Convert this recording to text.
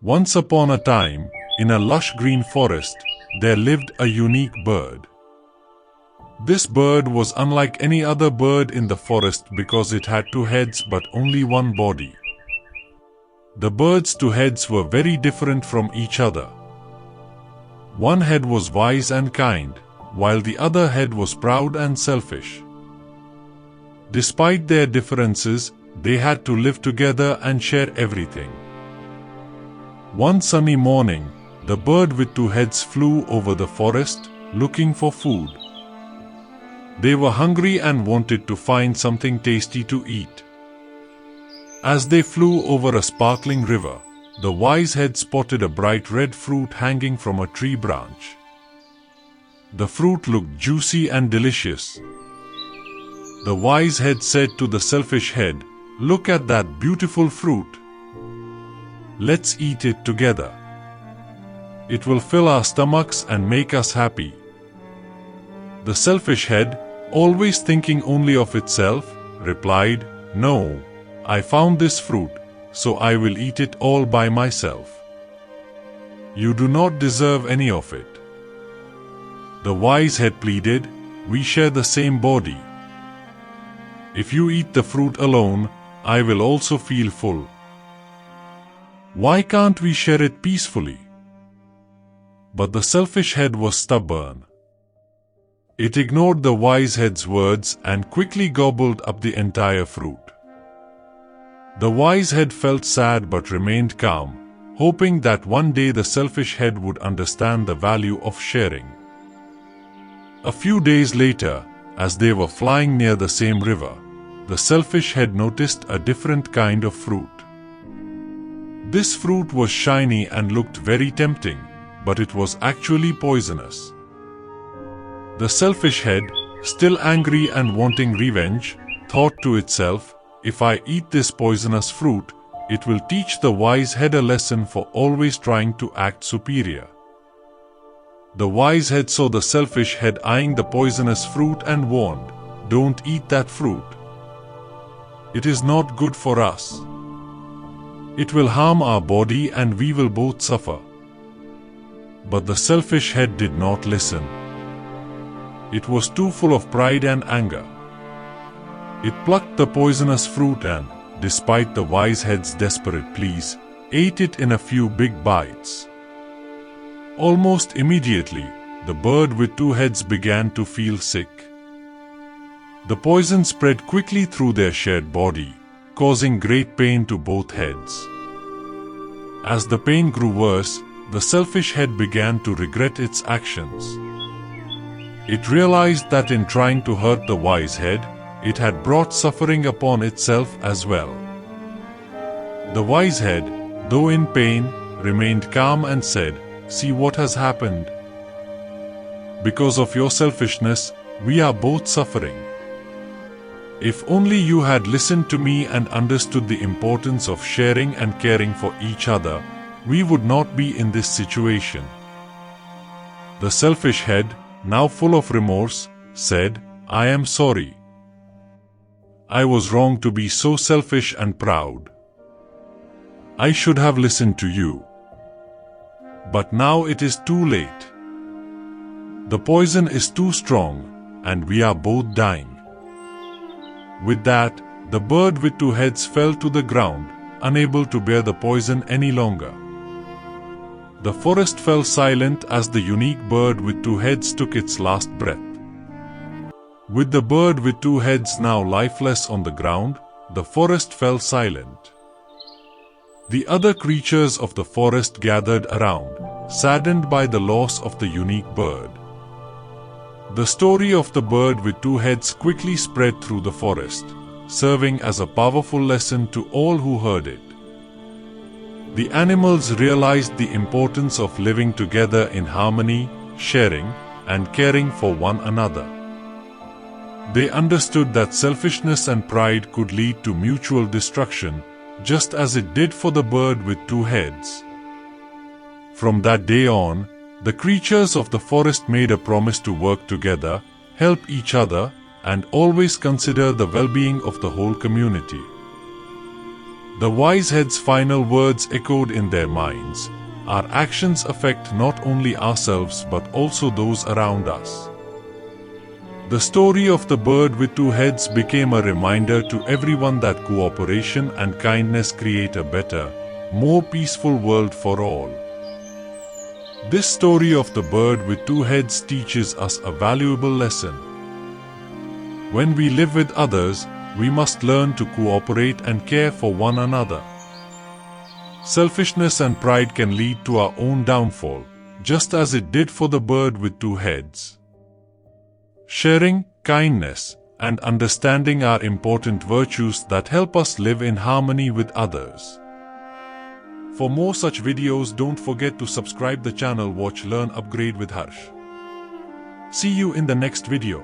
Once upon a time, in a lush green forest, there lived a unique bird. This bird was unlike any other bird in the forest because it had two heads but only one body. The bird's two heads were very different from each other. One head was wise and kind, while the other head was proud and selfish. Despite their differences, they had to live together and share everything. One sunny morning, the bird with two heads flew over the forest, looking for food. They were hungry and wanted to find something tasty to eat. As they flew over a sparkling river, the wise head spotted a bright red fruit hanging from a tree branch. The fruit looked juicy and delicious. The wise head said to the selfish head, "Look at that beautiful fruit. Let's eat it together. It will fill our stomachs and make us happy." The selfish head, always thinking only of itself, replied, "No, I found this fruit, so I will eat it all by myself. You do not deserve any of it." The wise head pleaded, "We share the same body. If you eat the fruit alone, I will also feel full. Why can't we share it peacefully?" But the selfish head was stubborn. It ignored the wise head's words and quickly gobbled up the entire fruit. The wise head felt sad but remained calm, hoping that one day the selfish head would understand the value of sharing. A few days later, as they were flying near the same river, the selfish head noticed a different kind of fruit. This fruit was shiny and looked very tempting, but it was actually poisonous. The selfish head, still angry and wanting revenge, thought to itself, "If I eat this poisonous fruit, it will teach the wise head a lesson for always trying to act superior." The wise head saw the selfish head eyeing the poisonous fruit and warned, "Don't eat that fruit. It is not good for us. It will harm our body and we will both suffer." But the selfish head did not listen. It was too full of pride and anger. It plucked the poisonous fruit and, despite the wise head's desperate pleas, ate it in a few big bites. Almost immediately, the bird with two heads began to feel sick. The poison spread quickly through their shared body, causing great pain to both heads. As the pain grew worse, the selfish head began to regret its actions. It realized that in trying to hurt the wise head, it had brought suffering upon itself as well. The wise head, though in pain, remained calm and said, "See what has happened. Because of your selfishness, we are both suffering. If only you had listened to me and understood the importance of sharing and caring for each other, we would not be in this situation." The selfish head, now full of remorse, said, "I am sorry. I was wrong to be so selfish and proud. I should have listened to you. But now it is too late. The poison is too strong, and we are both dying." With that, the bird with two heads fell to the ground, unable to bear the poison any longer. The forest fell silent as the unique bird with two heads took its last breath. With the bird with two heads now lifeless on the ground, the forest fell silent. The other creatures of the forest gathered around, saddened by the loss of the unique bird. The story of the bird with two heads quickly spread through the forest, serving as a powerful lesson to all who heard it. The animals realized the importance of living together in harmony, sharing, and caring for one another. They understood that selfishness and pride could lead to mutual destruction, just as it did for the bird with two heads. From that day on, the creatures of the forest made a promise to work together, help each other, and always consider the well-being of the whole community. The wise head's final words echoed in their minds. Our actions affect not only ourselves but also those around us. The story of the bird with two heads became a reminder to everyone that cooperation and kindness create a better, more peaceful world for all. This story of the bird with two heads teaches us a valuable lesson. When we live with others, we must learn to cooperate and care for one another. Selfishness and pride can lead to our own downfall, just as it did for the bird with two heads. Sharing, kindness, and understanding are important virtues that help us live in harmony with others. For more such videos, don't forget to subscribe the channel. Watch, learn, upgrade with Harsh. See you in the next video.